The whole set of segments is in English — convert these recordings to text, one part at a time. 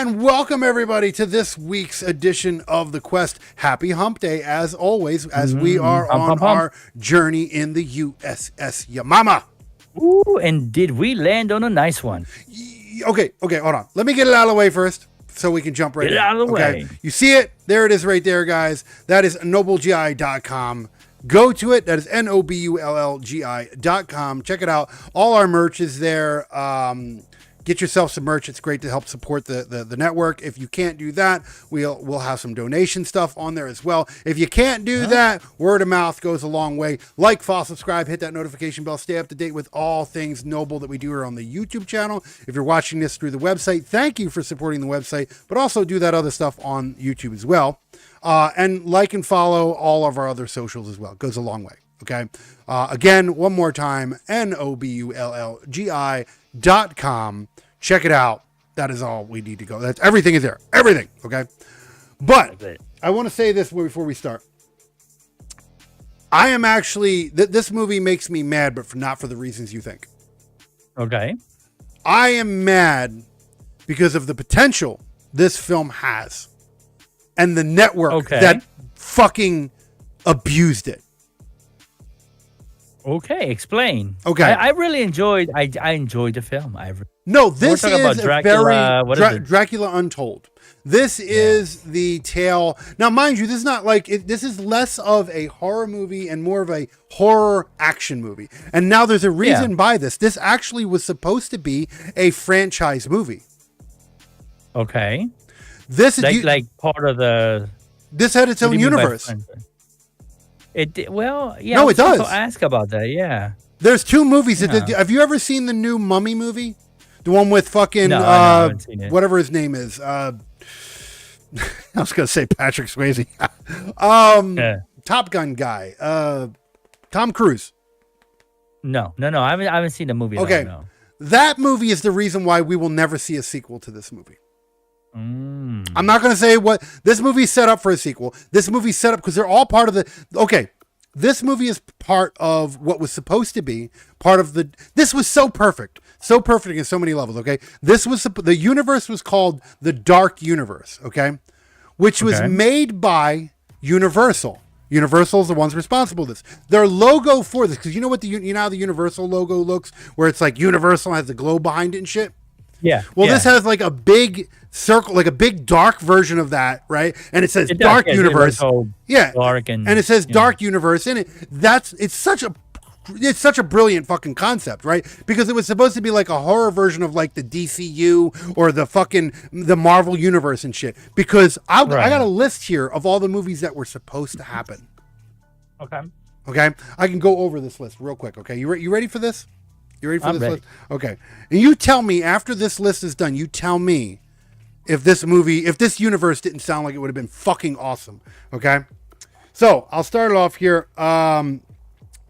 And welcome everybody to this week's edition of The Quest. Happy Hump Day, as always, as we are on our journey in the USS Yamama. Ooh, and did we land on a nice one? Okay, hold on. Let me get it out of the way first so we can jump right in. Get it out of the way. You see it? There it is right there, guys. That is nobulgi.com. Go to it. That is NOBULLGI.com. Check it out. All our merch is there. Get yourself some merch. It's great to help support the network. If you can't do that, we'll have some donation stuff on there as well. If you can't do that, word of mouth goes a long way. Like, follow, subscribe, hit that notification bell. Stay up to date with all things Noble that we do here on the YouTube channel. If you're watching this through the website, thank you for supporting the website, but also do that other stuff on YouTube as well. And like and follow all of our other socials as well. It goes a long way. Okay. Again, one more time, NOBULLGI.com. Check it out. That is all we need to go. That's everything is there. Everything. Okay. But I want to say this before we start. I am actually, this movie makes me mad, but not for the reasons you think. Okay. I am mad because of the potential this film has and the network that fucking abused it. Okay, explain. Okay, I really enjoyed. I enjoyed the film. This is about Dracula, Dracula Untold. This is the tale. Now, mind you, this is not like this is less of a horror movie and more of a horror action movie. And now there's a reason by this. This actually was supposed to be a franchise movie. Okay. This is like part of the. This had its own universe. No, it does. Ask about that. Yeah. There's two movies. Have you ever seen the new Mummy movie? The one with fucking I haven't seen it. Whatever his name is. I was gonna say Patrick Swayze. Top Gun guy. Tom Cruise. No. I haven't seen the movie. Okay. No. That movie is the reason why we will never see a sequel to this movie. I'm not going to say what this movie is set up for a sequel. This movie set up because they're all part of the. Okay, this movie is part of what was supposed to be part of the. This was so perfect in so many levels. Okay, this was the universe was called the Dark Universe. Okay, which was made by Universal. Universal is the ones responsible for this. Their logo for this, because you know what you know how the Universal logo looks, where it's like Universal has the globe behind it and shit. Yeah. Well, this has like a big circle, like a big dark version of that, right? And it says Dark Universe. Dark and it says Dark Universe in it. It's such a brilliant fucking concept, right? Because it was supposed to be like a horror version of like the DCU or the Marvel universe and shit. Because I got a list here of all the movies that were supposed to happen. Okay. I can go over this list real quick. Okay. You ready for this? You ready for this list? Okay. And you tell me after this list is done, you tell me if this universe didn't sound like it would have been fucking awesome. Okay. So I'll start it off here.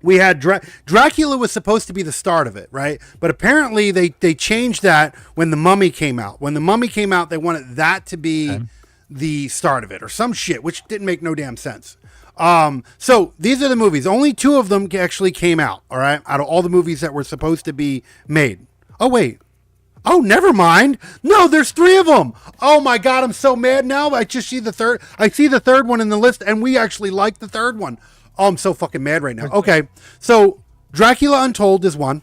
we had Dracula was supposed to be the start of it, right? But apparently they changed that when The Mummy came out. When The Mummy came out, they wanted that to be the start of it or some shit, which didn't make no damn sense. So these are the movies. Only 2 of them actually came out, all right? Out of all the movies that were supposed to be made. Oh, wait. Oh, never mind. No, there's 3 of them. Oh my God, I'm so mad now. I just see the third. I see the third one in the list, and we actually like the third one. Oh, I'm so fucking mad right now. Okay, so Dracula Untold is 1.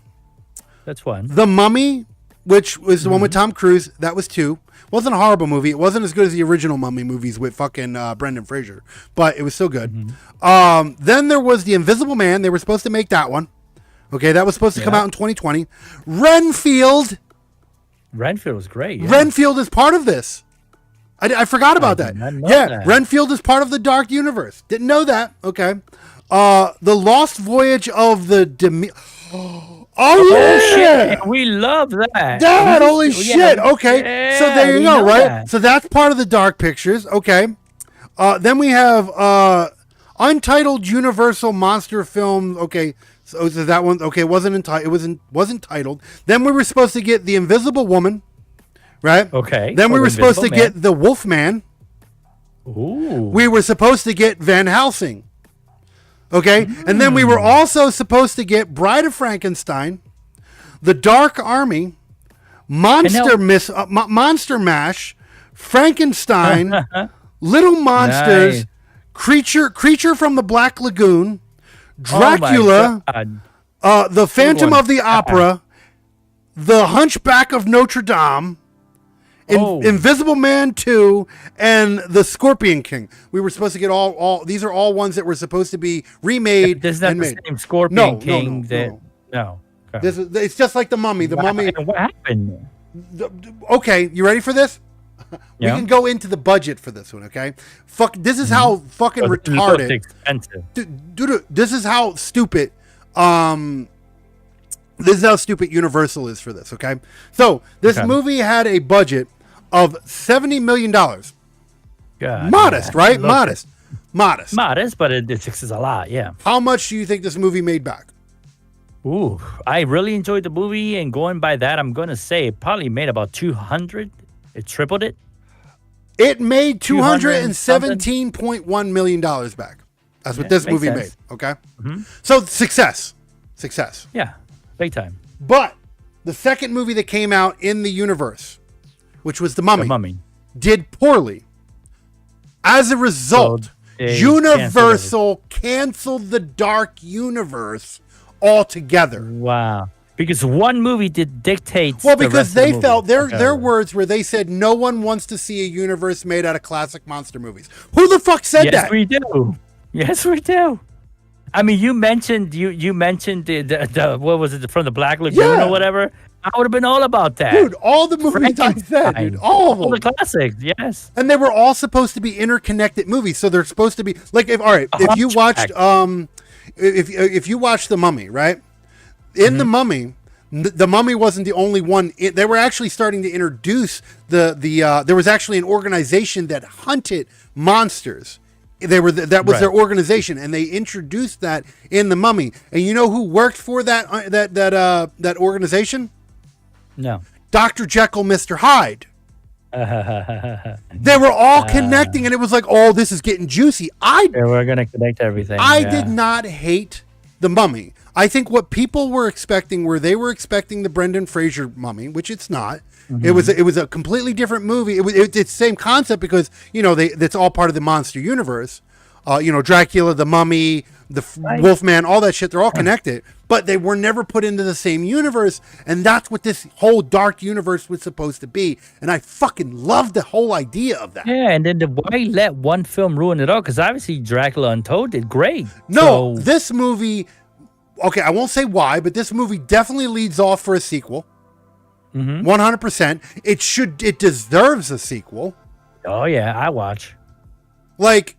That's 1. The Mummy, which was the one with Tom Cruise, that was 2. Wasn't a horrible movie. It wasn't as good as the original Mummy movies with fucking Brendan Fraser, but it was still good. Then there was The Invisible Man. They were supposed to make that one. Okay, that was supposed to come out in 2020. Renfield was great. Yeah. Renfield is part of this. I forgot about that. Yeah, Renfield is part of the Dark Universe. Didn't know that. Okay. The Lost Voyage of the Oh yeah! Shit. We love that. Dad, holy shit! Okay, so there you go, right? That. So that's part of the Dark Pictures. Okay. Then we have Untitled Universal Monster Film. Okay, so that one. Okay, wasn't titled. Then we were supposed to get The Invisible Woman, right? Okay. Then we were supposed to get The Wolfman. Ooh. We were supposed to get Van Helsing. Okay, and then we were also supposed to get Bride of Frankenstein, The Dark Army, Monster Mash, Frankenstein, Little Monsters, Creature from the Black Lagoon, Dracula, The Phantom of the Opera, The Hunchback of Notre Dame, Invisible Man 2, and The Scorpion King. We were supposed to get all these are all ones that were supposed to be remade. There's not and the made. same Scorpion King. No. Okay. It's just like The Mummy. The Mummy. What happened? Okay, you ready for this? We can go into the budget for this one, okay? This is how fucking retarded. Expensive. Dude, this is how stupid. This is how stupid Universal is for this, okay? So this movie had a budget of $70 million. God, modest, right? Modest, but it's a lot, yeah. How much do you think this movie made back? Ooh, I really enjoyed the movie, and going by that, I'm going to say it probably made about 200. It tripled it. It made $217.1 million back. That's what this movie made, okay? So success. Yeah, big time. But the second movie that came out in the universe, which was The Mummy, did poorly. As a result, Universal canceled the Dark Universe altogether. Wow. Because one movie dictates. Well, because they felt their words were they said no one wants to see a universe made out of classic monster movies. Who the fuck said that? Yes, we do. I mean, you mentioned the what was it, from the Black Lagoon or whatever? I would have been all about that. Dude, all the movies I said, dude. All of them. All the classics, yes. And they were all supposed to be interconnected movies. So they're supposed to be like if you watched if you watched The Mummy, right? In The Mummy, The Mummy wasn't the only one. They were actually starting to introduce there was actually an organization that hunted monsters. That was their organization, and they introduced that in The Mummy. And you know who worked for that organization? No. Dr. Jekyll, Mr. Hyde. They were all connecting, and it was like, oh, this is getting juicy. We're going to connect everything. I did not hate The Mummy. I think what people were expecting they were expecting the Brendan Fraser Mummy, which it's not. It was a completely different movie. It's the same concept because that's all part of the monster universe. Dracula, the Mummy, the Wolfman, all that shit. They're all connected, but they were never put into the same universe. And that's what this whole dark universe was supposed to be. And I fucking love the whole idea of that. Yeah, and then why let one film ruin it all? Because obviously Dracula Untold did great. No, this movie. Okay, I won't say why, but this movie definitely leads off for a sequel. 100%. It deserves a sequel. Oh yeah, I watch. Like,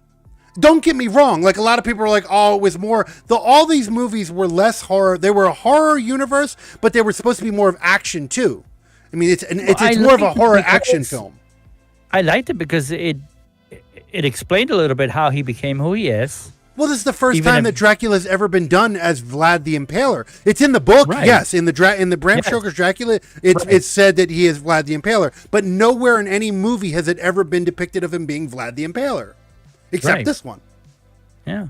don't get me wrong. Like, a lot of people are like, oh, it was more. All these movies were less horror. They were a horror universe, but they were supposed to be more of action too. I mean, it's more of a horror action film. I liked it because it explained a little bit how he became who he is. Well, this is the first Even time if- that Dracula's ever been done as Vlad the Impaler. It's in the book, Right. yes. In the Bram Stoker's Dracula, it's said that he is Vlad the Impaler. But nowhere in any movie has it ever been depicted of him being Vlad the Impaler, except Right. this one. Yeah.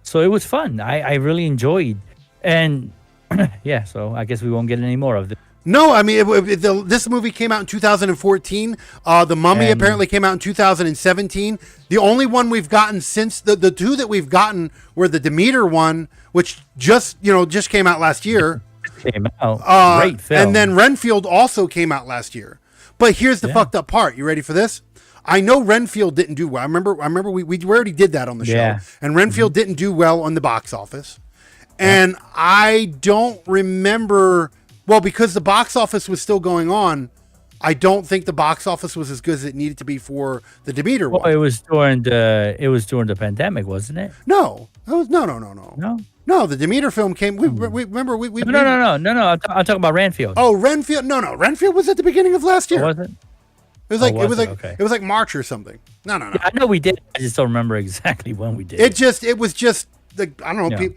So it was fun. I really enjoyed, and yeah. So I guess we won't get any more of this. No, I mean, this movie came out in 2014. The Mummy And- apparently came out in 2017. The only one we've gotten since the two that we've gotten were the Demeter one, which just came out last year. Came out. Great film. And then Renfield also came out last year. But here's the fucked up part. You ready for this? I know Renfield didn't do well. I remember we already did that on the show. Yeah. And Renfield didn't do well on the box office. And I don't remember, well, because the box office was still going on, I don't think the box office was as good as it needed to be for the Demeter Well, one. it was during the pandemic, wasn't it? No. No. No. No, the Demeter film came. We remember we No. I'm talking about Renfield. Oh, Renfield. No. Renfield was at the beginning of last year. Was it? It was like was it? Okay. it was like March or something. No. Yeah, I know we did. I just don't remember exactly when we did. It was just like, I don't know. Yeah.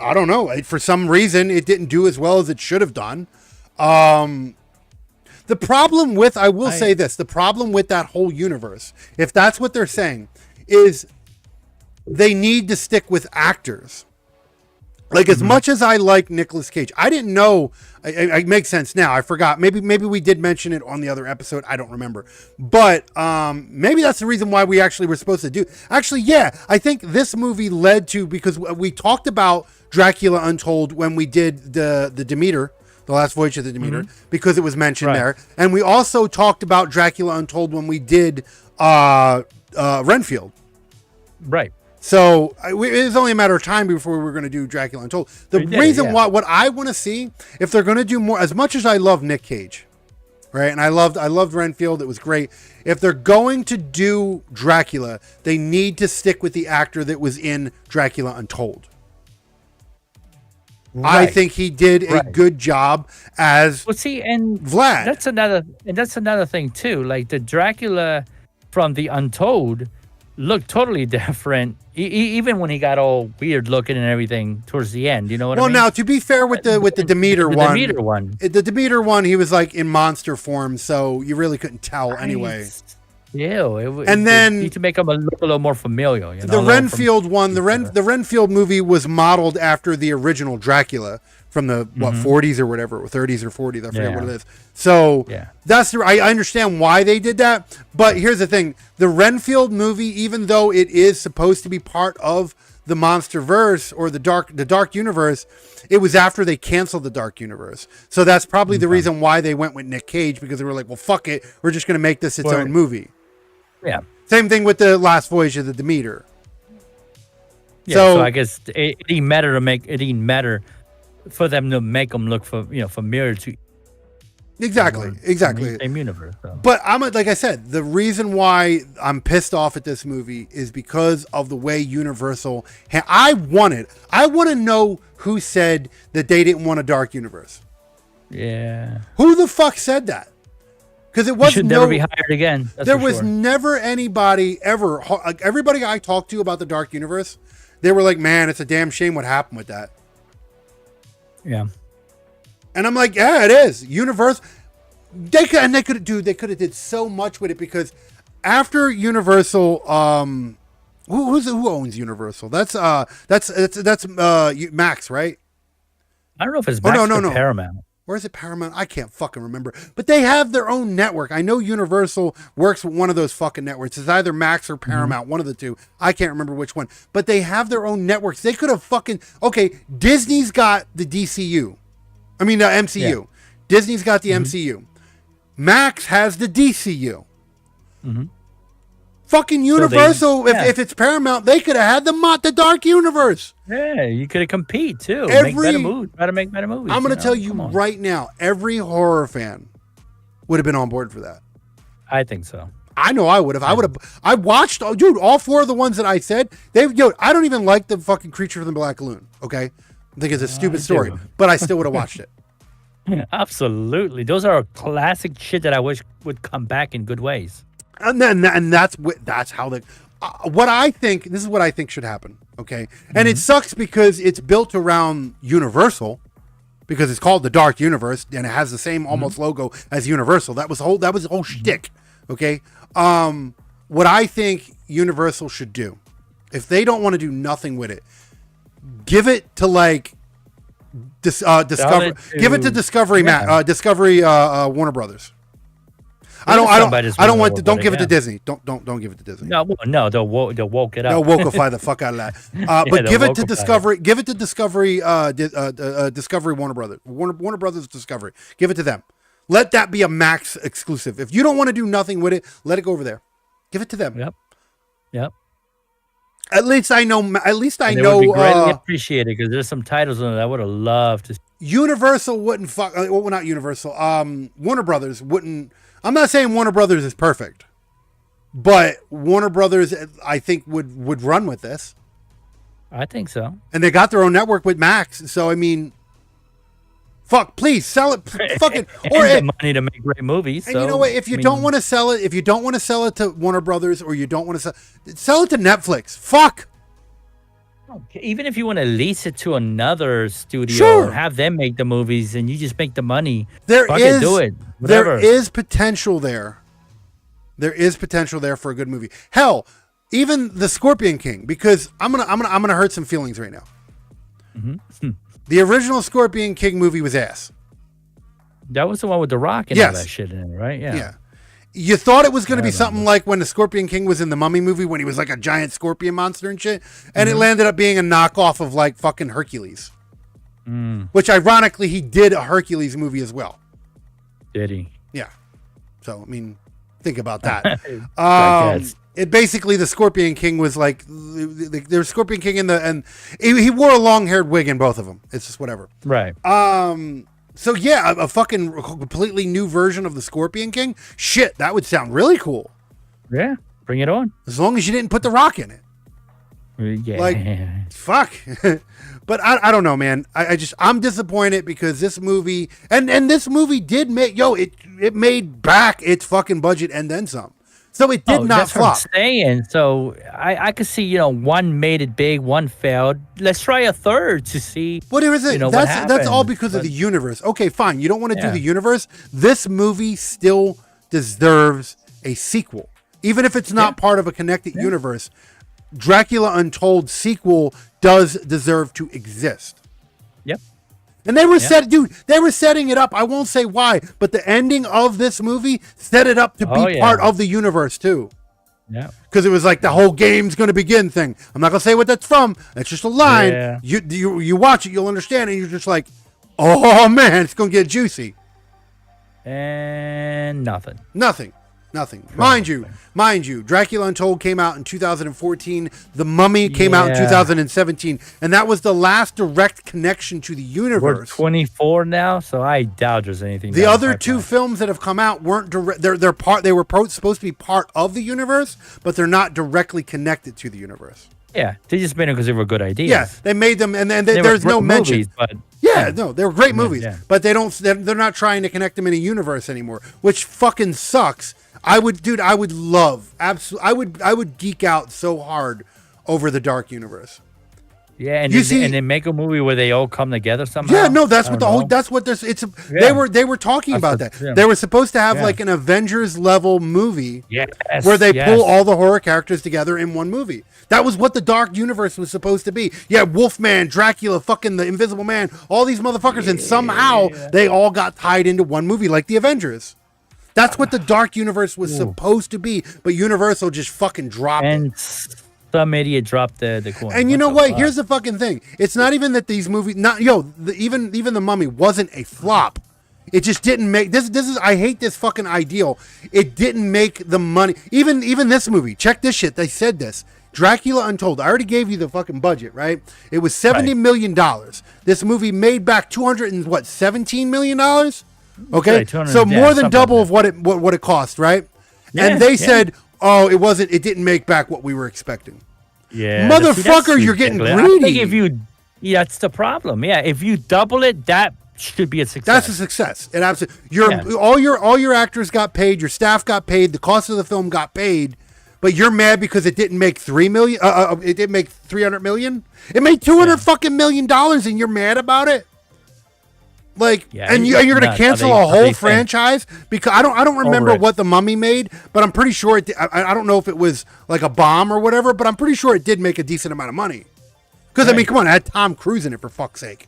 I don't know. For some reason, it didn't do as well as it should have done. The problem with, I will say this, the problem with that whole universe, if that's what they're saying, is they need to stick with actors. Like, as much as I like Nicolas Cage, I didn't know. It makes sense now. I forgot. Maybe we did mention it on the other episode. I don't remember. But maybe that's the reason why we actually were supposed to do. Actually, yeah, I think this movie led to, because we talked about Dracula Untold when we did the Demeter, the Last Voyage of the Demeter, because it was mentioned there, and we also talked about Dracula Untold when we did Renfield. Right. So it was only a matter of time before we were going to do Dracula Untold. The reason why, what I want to see, if they're going to do more, as much as I love Nick Cage, right, and I loved Renfield, it was great. If they're going to do Dracula, they need to stick with the actor that was in Dracula Untold. Right. I think he did a good job as and Vlad. That's another thing too. Like the Dracula from the Untold looked totally different, even when he got all weird looking and everything towards the end. You know what I mean? Well, now to be fair with the Demeter the Demeter one, he was like in monster form, so you really couldn't tell anyway. And then you need to make him look a little more familiar. You know, the Renfield one, the Renfield movie was modeled after the original Dracula from the 40s or whatever, or 30s or 40s. I forget what it is. So that's I understand why they did that. But here's the thing: the Renfield movie, even though it is supposed to be part of the MonsterVerse or the Dark Universe, it was after they canceled the Dark Universe. So that's probably the reason why they went with Nick Cage, because they were like, well, fuck it, we're just going to make this its own movie. Yeah. Same thing with the Last Voyage of the Demeter. Yeah, so I guess it didn't matter for them to make them look familiar to exactly same universe. So. But like I said, the reason why I'm pissed off at this movie is because of the way Universal. I want to know who said that they didn't want a dark universe. Yeah. Who the fuck said that? Because it should never be hired again. There was never anybody ever. Like, everybody I talked to about the dark universe, they were like, "Man, it's a damn shame what happened with that." Yeah. And I'm like, yeah, it is. Universal. They could have did so much with it, because after Universal, who owns Universal? That's Max, right? I don't know if it's Max or Paramount. Or is it Paramount? I can't fucking remember. But they have their own network. I know Universal works with one of those fucking networks. It's either Max or Paramount, one of the two. I can't remember which one. But they have their own networks. They could have fucking... Okay, Disney's got the DCU. I mean, the MCU. Yeah. Disney's got the MCU. Max has the DCU. Fucking Universal, so if it's Paramount, they could have had the Dark Universe. Yeah, you could have compete too. Make better movies. Try to make better movies. I'm going to tell you right now, every horror fan would have been on board for that. I think so. I know I would have. I watched, all four of the ones that I said. I don't even like the fucking Creature from the Black Lagoon. Okay, I think it's a stupid story, but I still would have watched it. Absolutely, those are classic shit that I wish would come back in good ways. And that's how what I think. This is what I think should happen. Okay. And it sucks because it's built around Universal, because it's called the Dark Universe and it has the same almost logo as Universal. That was the whole shtick. Okay. What I think Universal should do, if they don't want to do nothing with it, give it to like Discovery. Give it to Discovery. Discovery. Warner Brothers. I don't want. Don't give it to Disney. Don't give it to Disney. No. They'll woke it up. They'll wokeify the fuck out of that. But give it to Discovery. Give it to Discovery. Discovery Warner Brothers. Warner Brothers Discovery. Give it to them. Let that be a Max exclusive. If you don't want to do nothing with it, let it go over there. Give it to them. Yep. At least I know. At least I and know. Would be greatly appreciated because there's some titles on it I would have loved to. Universal wouldn't fuck. Well, not Universal. Warner Brothers wouldn't. I'm not saying Warner Brothers is perfect, but Warner Brothers, I think, would run with this. I think so. And they got their own network with Max, so I mean, fuck, please sell it, fucking, or the money to make great movies. And so, you know what? If you don't want to sell it, if you don't want to sell it to Warner Brothers, or you don't want to sell it to Netflix, fuck. Even if you want to lease it to another studio, sure, have them make the movies, and you just make the money. There is do it. Whatever. There is potential there. There is potential there for a good movie. Hell, even the Scorpion King, because I'm gonna hurt some feelings right now. Mm-hmm. The original Scorpion King movie was ass. That was the one with The Rock and all that shit in it, right? Yeah. You thought it was going to be something like when the Scorpion King was in the Mummy movie, when he was like a giant scorpion monster and shit, and it landed up being a knockoff of like fucking Hercules. Which ironically, he did a Hercules movie as well. Did he? Yeah. So, I mean, think about that. It basically, the Scorpion King was like, there's Scorpion King and he wore a long haired wig in both of them. It's just whatever. Right. So yeah, a fucking completely new version of the Scorpion King. Shit, that would sound really cool. Yeah, bring it on. As long as you didn't put The Rock in it. Yeah. Like, fuck. But I don't know, man. I'm disappointed because this movie and this movie did make it made back its fucking budget and then some. So it did not flop. What I'm saying. So I could see, one made it big, one failed. Let's try a third to see. What is it? That's all because of the universe. Okay, fine. You don't want to do the universe. This movie still deserves a sequel, even if it's not part of a connected universe. Dracula Untold sequel does deserve to exist. Yep. And they were they were setting it up. I won't say why, but the ending of this movie set it up to be part of the universe too. Yeah. Because it was like the whole game's going to begin thing. I'm not going to say what that's from. It's just a line. Yeah. You watch it, you'll understand, and you're just like, oh man, it's going to get juicy. And nothing. Mind you, Dracula Untold came out in 2014. The Mummy came out in 2017, and that was the last direct connection to the universe. We're 24 now, so I doubt there's anything. The other two films that have come out weren't direct. They're part. They were supposed to be part of the universe, but they're not directly connected to the universe. Yeah, they just made them because they were good ideas. Yeah, they made them, and then there's no mention. Movies, but no, they were great movies, but they don't. They're not trying to connect them in a universe anymore, which fucking sucks. I would geek out so hard over the Dark Universe. Yeah, and then make a movie where they all come together somehow. Yeah, no, that's what there's. They were talking about that. They were supposed to have like an Avengers level movie, where they pull all the horror characters together in one movie. That was what the Dark Universe was supposed to be. Yeah, Wolfman, Dracula, fucking the Invisible Man, all these motherfuckers, and somehow they all got tied into one movie, like the Avengers. That's what the Dark Universe was supposed to be, but Universal just fucking dropped it. Some idiot dropped the coin. And you know what? Here's the fucking thing. It's not even that these movies, even the Mummy wasn't a flop. It just didn't make this is I hate this fucking ideal. It didn't make the money. Even this movie. Check this shit. They said this. Dracula Untold. I already gave you the fucking budget, right? It was $70 million. This movie made back $17 million. Okay, so more than double of what it cost, right? Yeah, and they said, "Oh, it didn't make back what we were expecting." Yeah, motherfucker, you're getting greedy. I think that's the problem. Yeah, if you double it, that should be a success. That's a success. It absolutely. All your actors got paid, your staff got paid, the cost of the film got paid. but you're mad because it didn't make 3 million. It didn't make 300 million. It made 200 fucking $1 million, and you're mad about it. Like, and you're gonna cancel a whole franchise because I don't remember what The Mummy made, but I'm pretty sure it. I don't know if it was like a bomb or whatever, but I'm pretty sure it did make a decent amount of money. Because I mean, come on, it had Tom Cruise in it for fuck's sake.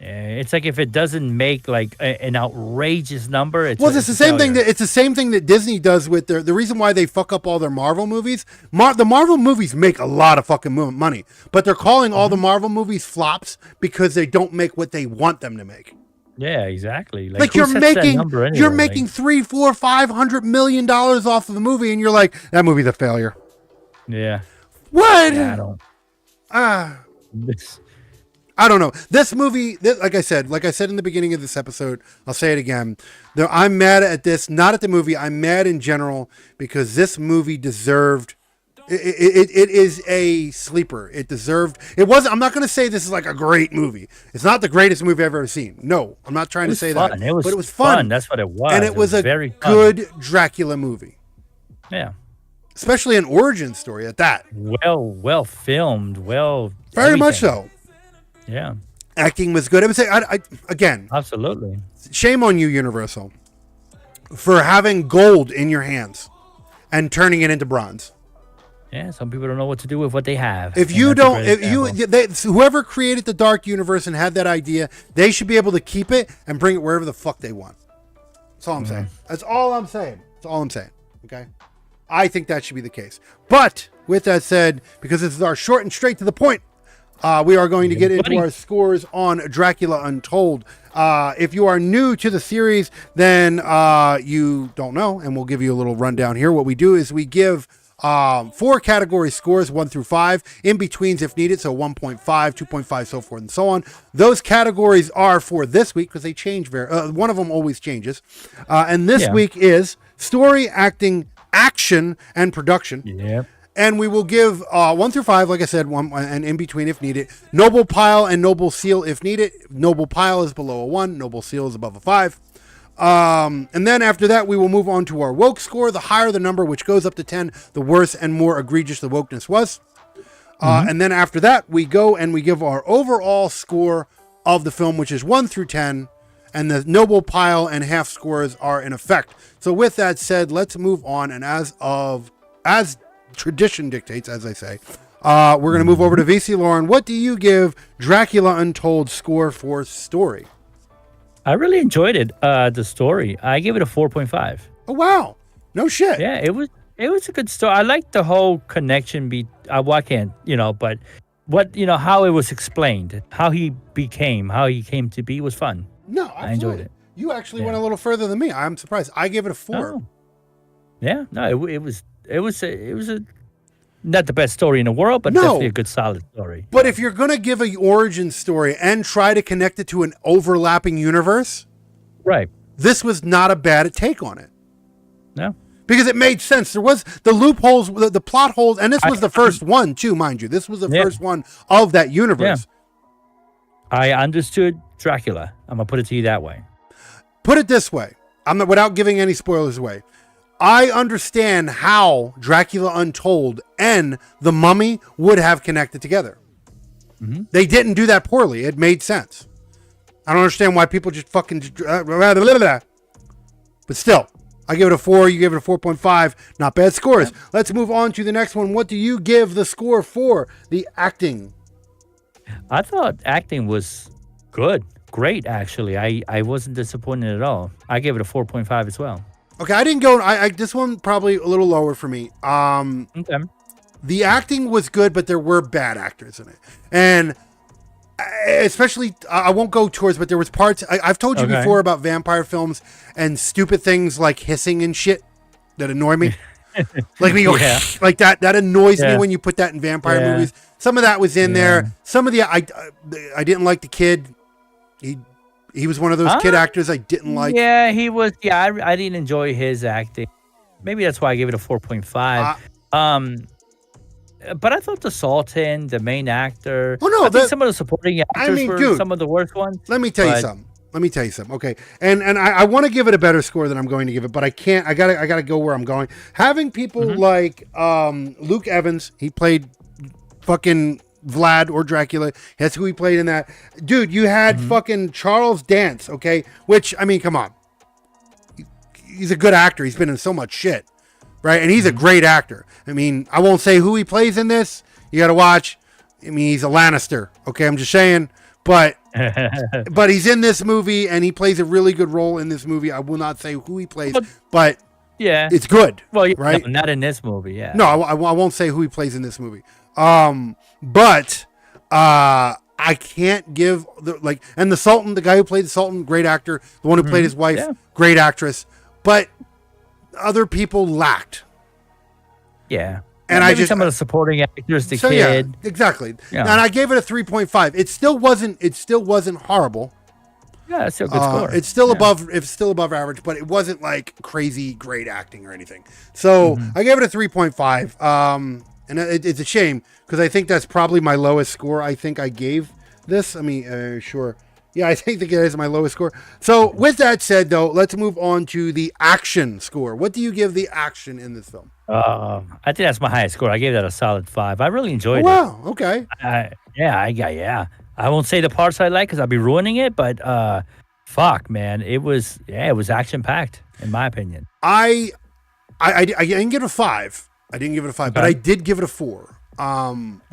Yeah, it's like if it doesn't make like an outrageous number, it's the same thing. It's the same thing that Disney does with the reason why they fuck up all their Marvel movies. The Marvel movies make a lot of fucking money, but they're calling all the Marvel movies flops because they don't make what they want them to make. Yeah, exactly. Like you're making $300, $400, $500 million off of the movie, and you're like, that movie's a failure. Yeah. What? Yeah, I don't. I don't know. This movie, like I said in the beginning of this episode, I'll say it again. I'm mad at this, not at the movie. I'm mad in general because this movie deserved. It is a sleeper. It deserved. It wasn't. I'm not going to say this is like a great movie. It's not the greatest movie I've ever seen. No, I'm not trying to say that. But it was fun. That's what it was. And it was a very good Dracula movie. Yeah. Especially an origin story at that. Well filmed. Very much so. Yeah. Acting was good. I would say, again. Absolutely. Shame on you, Universal, for having gold in your hands and turning it into bronze. Yeah, some people don't know what to do with what they have. If you don't, whoever created the Dark Universe and had that idea, they should be able to keep it and bring it wherever the fuck they want. That's all I'm saying. That's all I'm saying. Okay? I think that should be the case. But with that said, because this is our short and straight to the point, we are going to get into our scores on Dracula Untold. If you are new to the series, then you don't know, and we'll give you a little rundown here. What we do is we give 4 category scores, 1 through 5, in betweens if needed, so 1.5, 2.5, so forth and so on. Those categories are for this week because they change. One of them always changes. And this week is story, acting, action, and production. Yeah. And we will give 1 through 5, like I said, 1 and in between if needed. Noble Pile and Noble Seal if needed. Noble Pile is below a 1. Noble Seal is above a 5. And then after that, we will move on to our woke score. The higher the number, which goes up to 10, the worse and more egregious the wokeness was. And then after that, we go and we give our overall score of the film, which is 1 through 10. And the Noble Pile and half scores are in effect. So with that said, let's move on. And as tradition dictates, as I say, we're going to move over to VC Lauren. What do you give Dracula Untold score for story? I really enjoyed it. The story, I gave it a 4.5. Oh wow, no shit. Yeah, it was a good story. I liked the whole connection. I can't, but how it was explained, how he came to be was fun. No, absolutely. I enjoyed it. You actually went a little further than me. I'm surprised. I gave it a 4. Oh. Yeah, no, it was a not the best story in the world, but definitely a good solid story. But if you're gonna give an origin story and try to connect it to an overlapping universe, right? This was not a bad take on it. No, because it made sense. There was the loopholes, the plot holes, and this was the first one too, mind you. This was the first one of that universe. Yeah. I understood Dracula. I'm gonna put it to you that way. Put it this way. I'm not without giving any spoilers away. I understand how Dracula Untold and The Mummy would have connected together. Mm-hmm. They didn't do that poorly. It made sense. I don't understand why people just fucking... But still, I give it a 4. You give it a 4.5. Not bad scores. Let's move on to the next one. What do you give the score for? The acting. I thought acting was good. Great, actually. I wasn't disappointed at all. I gave it a 4.5 as well. Okay, I didn't go. This one probably a little lower for me. Okay. The acting was good, but there were bad actors in it, and especially I won't go towards, but there was parts I've told you before about vampire films and stupid things like hissing and shit that annoy me. Like me, like that annoys me when you put that in vampire movies. Some of that was in there. Some of the I didn't like the kid. He was one of those kid actors I didn't like. Yeah, he was. Yeah, I didn't enjoy his acting. Maybe that's why I gave it a 4.5. But I thought the Sultan, the main actor. I think some of the supporting actors were some of the worst ones. Let me tell you something. Let me tell you something. Okay. And I want to give it a better score than I'm going to give it, but I can't. I gotta go where I'm going. Having people like Luke Evans, he played fucking Vlad or Dracula. That's who he played in that. Dude, you had fucking Charles Dance, okay? Which, I mean, come on. He's a good actor. He's been in so much shit, right? And he's a great actor. I mean, I won't say who he plays in this. You got to watch. I mean, he's a Lannister, okay? I'm just saying. But he's in this movie, and he plays a really good role in this movie. I will not say who he plays, but yeah, it's good. Well, right? No, not in this movie. Yeah. No, I won't say who he plays in this movie. But I can't give and the Sultan, the guy who played the Sultan, great actor. The one who played his wife, great actress. But other people lacked. Yeah. And maybe some of the supporting actors, the kid. Yeah, exactly. Yeah. And I gave it a 3.5. It still wasn't horrible. Yeah, it's still a good score. It's still above average, but it wasn't like crazy great acting or anything. So I gave it a 3.5. And it's a shame because I think that's probably my lowest score I think I gave this. I mean, sure. Yeah, I think that is my lowest score. So with that said, though, let's move on to the action score. What do you give the action in this film? I think that's my highest score. I gave that a solid 5. I really enjoyed it. Wow. Okay. Yeah. I won't say the parts I like because I'll be ruining it, but fuck, man, it was action packed in my opinion. I didn't give it a 5. I didn't give it a 5, but I did give it a 4.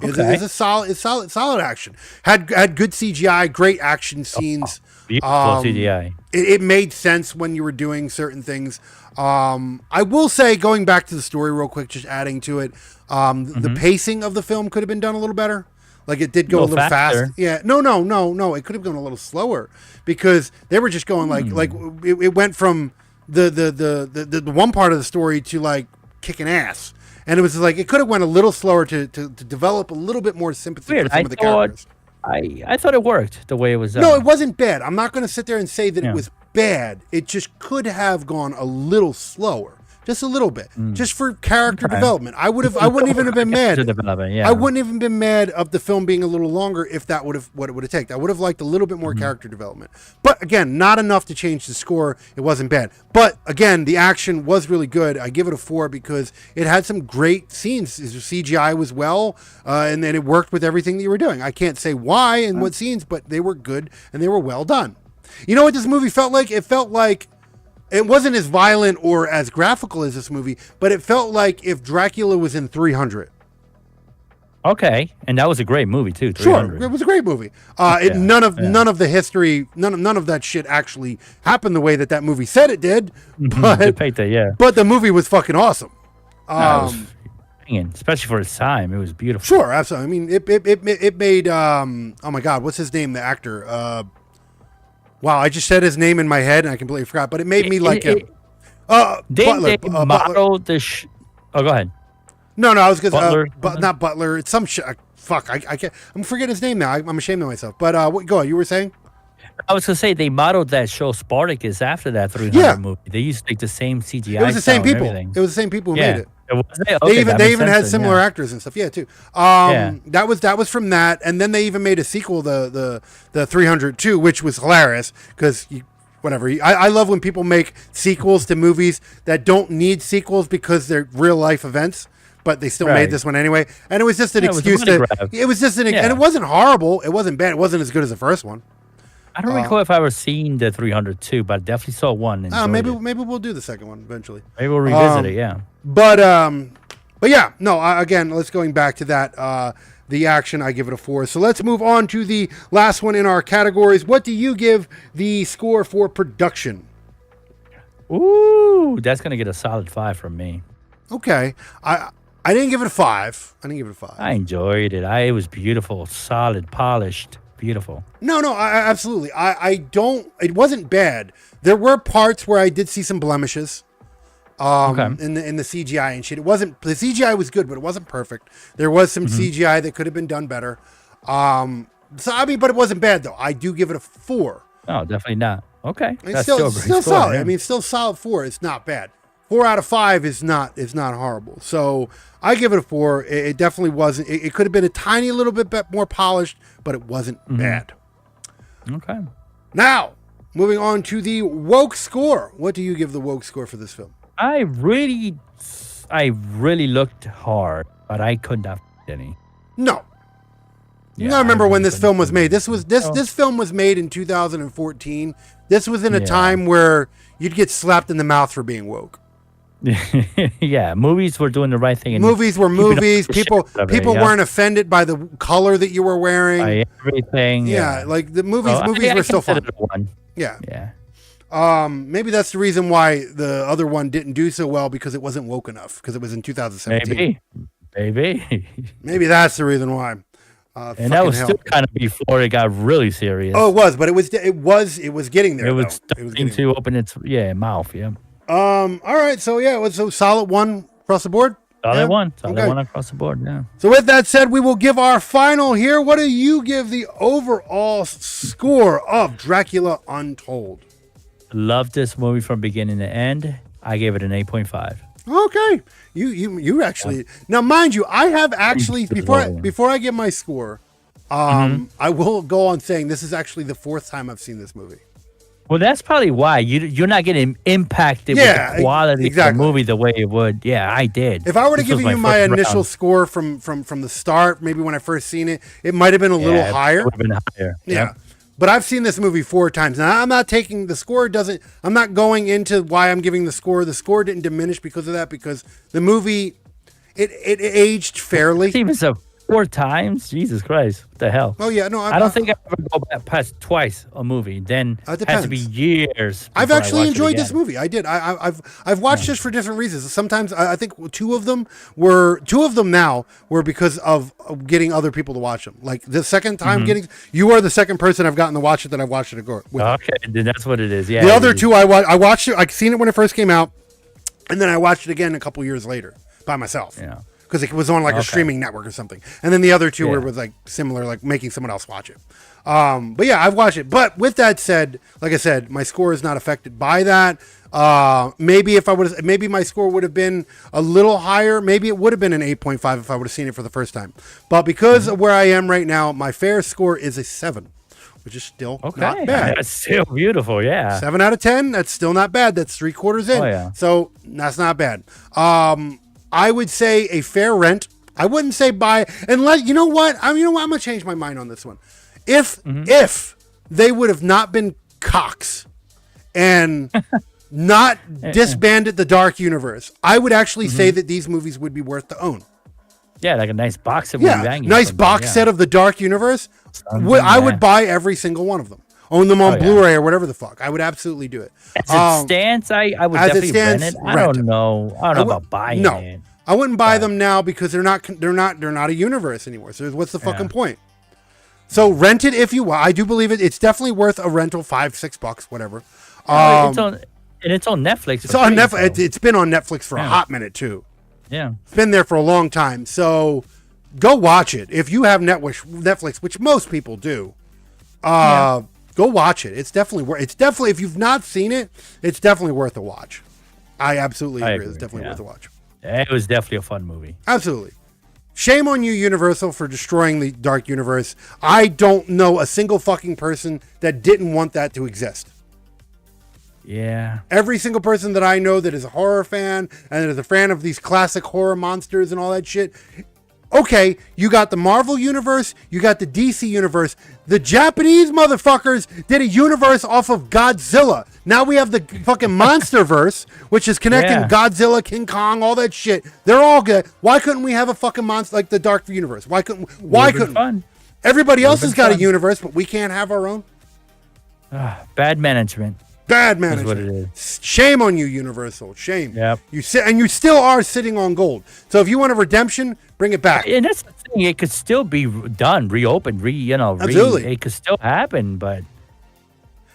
It's a solid action. Had good CGI, great action scenes. Beautiful CGI. It made sense when you were doing certain things. I will say, going back to the story real quick, just adding to it, the pacing of the film could have been done a little better. Like it did go a little fast. Yeah. No. It could have gone a little slower because they were just going like it went from the one part of the story to like kicking ass. And it was like it could have went a little slower to develop a little bit more sympathy for some of the characters. I thought it worked the way it was done. No, it wasn't bad. I'm not going to sit there and say that it was bad. It just could have gone a little slower. Just a little bit. Just for character development. I wouldn't even have been mad. I wouldn't even been mad of the film being a little longer if that would have what it would have taken. I would have liked a little bit more character development. But again, not enough to change the score. It wasn't bad. But again, the action was really good. I give it a 4 because it had some great scenes. The CGI was well, and then it worked with everything that you were doing. I can't say why and what scenes, but they were good and they were well done. You know what this movie felt like? It felt like it wasn't as violent or as graphical as this movie, but it felt like if Dracula was in 300. Okay, and that was a great movie too. 300. Sure, it was a great movie. None of the history, none of that shit actually happened the way that movie said it did. But but the movie was fucking awesome. Especially for its time, it was beautiful. Sure, absolutely. I mean, it made oh my god, what's his name? The actor. Wow, I just said his name in my head and I completely forgot, but it made me like him. Butler. Modeled the oh, go ahead. No, I was going to not Butler. It's some shit. Fuck, I can't. I'm forgetting his name now. I'm ashamed of myself. But go on. You were saying? I was going to say they modeled that show Spartacus after that 300 movie. They used like the same CGI. It was the same people. It was the same people who made it. Okay, they even had similar actors and stuff. Yeah, too. That was from that, and then they even made a sequel, the 302, which was hilarious because whatever. I love when people make sequels to movies that don't need sequels because they're real life events, but they still made this one anyway. And it was just an excuse and it wasn't horrible. It wasn't bad. It wasn't as good as the first one. I don't recall if I ever seen the 302, but I definitely saw one. Maybe we'll do the second one eventually. Maybe we'll revisit it. Yeah. But yeah, no. Again, let's going back to that. The action, I give it a 4. So let's move on to the last one in our categories. What do you give the score for production? Ooh, that's gonna get a solid 5 from me. Okay, I didn't give it a 5. I enjoyed it. It was beautiful, solid, polished. Beautiful. No, absolutely. It wasn't bad. There were parts where I did see some blemishes in the CGI and shit. The CGI was good, but it wasn't perfect. There was some CGI that could have been done better. But it wasn't bad though. I do give it a 4. Oh, definitely not. Okay. That's still solid. Yeah. I mean, still solid 4. It's not bad. 4 out of 5 is not horrible. So I give it a 4. It definitely wasn't. It could have been a tiny little bit more polished, but it wasn't bad. Okay. Now, Moving on to the woke score. What do you give the woke score for this film? I really looked hard, but I could not find any. No. Yeah, I remember I when really this film was couldn't made. This film was made in 2014. This was in a time where you'd get slapped in the mouth for being woke. Yeah, movies were doing the right thing. And movies were movies. People yeah. weren't offended by the color that you were wearing. By everything. Yeah, like the movies So, movies were still fun. One. Yeah. Yeah. Maybe that's the reason why the other one didn't do so well, because it wasn't woke enough, because it was in 2017. Maybe. Maybe that's the reason why. And that was still kind of before it got really serious. Oh, it was, but it was getting there. It was starting to open its mouth. Yeah. All right. So yeah, it was a solid one across the board. Solid one across the board. Yeah. So with that said, we will give our final here. What do you give the overall score of Dracula Untold? Loved this movie from beginning to end. I gave it an 8.5. Okay, you actually now, mind you, I have actually before I give my score, I will go on saying this is actually the fourth time I've seen this movie. Well, that's probably why you're not getting impacted with the quality of the movie the way it would. Yeah, I did. If I were to give you my initial score from the start, maybe when I first seen it, it might have been a little higher. It would have been higher. Yeah. Yep. But I've seen this movie 4 times. Now, I'm not taking the score. I'm not going into why I'm giving the score. The score didn't diminish because of that, because the movie, it aged fairly. Even so, 4 times? Jesus Christ. What the hell? Oh, yeah. No, I don't think I ever go back past twice a movie. Then it has to be years. I've actually enjoyed this movie. I did. I've watched this for different reasons. Sometimes I think two of them now were because of getting other people to watch them. Like the second time you are the second person I've gotten to watch it that I've watched it with. Okay, then that's what it is. Yeah. The other two I watched it. I've seen it when it first came out, and then I watched it again a couple years later by myself. Yeah. Because it was on like a streaming network or something. And then the other two were with like similar, like making someone else watch it. But yeah, I've watched it. But with that said, like I said, my score is not affected by that. Maybe my score would have been a little higher. Maybe it would have been an 8.5 if I would have seen it for the first time. But because of where I am right now, my fair score is a 7, which is still not bad. That's still beautiful, yeah. 7 out of 10, that's still not bad. That's 3/4 in. Oh, yeah. So that's not bad. I would say a fair rent. I wouldn't say buy, unless you know what? I'm gonna change my mind on this one. If they would have not been cocks and not disbanded the Dark Universe, I would actually say that these movies would be worth to own. Yeah, like a nice box of nice box set of the Dark Universe. I would buy every single one of them. Own them on Blu-ray or whatever the fuck. I would absolutely do it. As it stands, I would definitely rent it. I don't know about buying it. I wouldn't buy them now because they're not a universe anymore. So what's the fucking point? So rent it if you want. I do believe it. It's definitely worth a rental, $5-6, whatever. It's on Netflix. It's on Netflix. So. It's been on Netflix for a hot minute too. Yeah, it's been there for a long time. So go watch it if you have Netflix, which most people do. Go watch it. It's definitely if you've not seen it, it's definitely worth a watch. I absolutely agree. It's definitely worth a watch. It was definitely a fun movie. Absolutely. Shame on you, Universal, for destroying the Dark Universe. I don't know a single fucking person that didn't want that to exist. Yeah. Every single person that I know that is a horror fan and that is a fan of these classic horror monsters and all that shit. Okay, you got the Marvel universe, you got the DC universe. The Japanese motherfuckers did a universe off of Godzilla. Now we have the fucking Monsterverse, which is connecting Godzilla, King Kong, all that shit. They're all good. Why couldn't we have a fucking monster like the Dark Universe? Why couldn't? Fun. Everybody else has got a universe, but we can't have our own? Bad management. Bad management. That's what it is. Shame on you, Universal. Shame. Yep. You still are sitting on gold. So if you want a redemption, bring it back. And that's the thing. It could still be done, reopened, Absolutely. It could still happen, but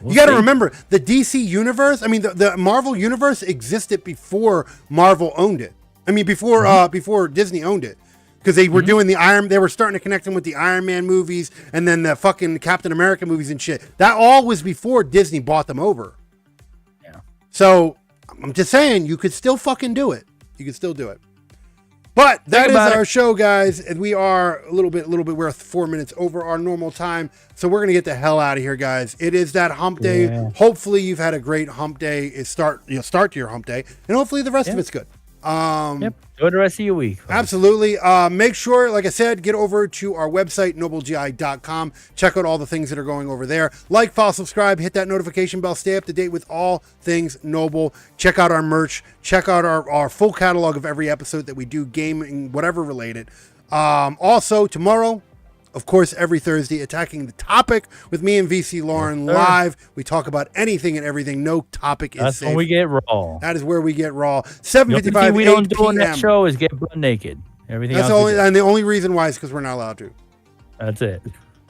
you got to remember the DC universe. I mean, the Marvel universe existed before Marvel owned it. I mean, before Disney owned it, because they were doing they were starting to connect them with the Iron Man movies and then the fucking Captain America movies and shit. That all was before Disney bought them over. So I'm just saying, you could still fucking do it. You could still do it. But that is about our show, guys. And we are a little bit, we're 4 minutes over our normal time. So we're going to get the hell out of here, guys. It is that hump day. Yeah. Hopefully you've had a great hump day. Start to your hump day. And hopefully the rest of it's good. Yep. Enjoy the rest of your week. Absolutely. Make sure, like I said, get over to our website, noblegi.com. Check out all the things that are going over there. Like, follow, subscribe, hit that notification bell. Stay up to date with all things Noble. Check out our merch. Check out our full catalog of every episode that we do, gaming, whatever related. Also, tomorrow, of course, every Thursday, Attacking the Topic with me and VC Lauren live. We talk about anything and everything. No topic is That's safe. when we get raw. That is where we get raw. The 7:55 only thing we don't 8 do on that p.m. show is get butt naked. Everything That's else. the only, and the only reason why is because we're not allowed to. That's it.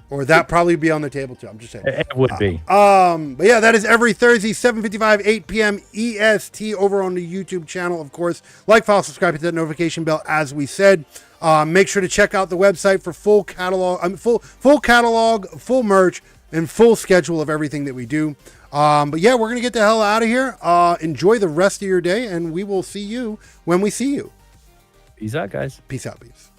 Or that probably be on the table too. I'm just saying. It would be. But yeah, that is every Thursday, 7:55, 8 p.m. EST over on the YouTube channel, of course. Like, follow, subscribe, hit that notification bell, as we said. Make sure to check out the website for full catalog, full merch, and full schedule of everything that we do. But yeah, we're gonna get the hell out of here. Enjoy the rest of your day, and we will see you when we see you. Peace out, guys. Peace out, peace.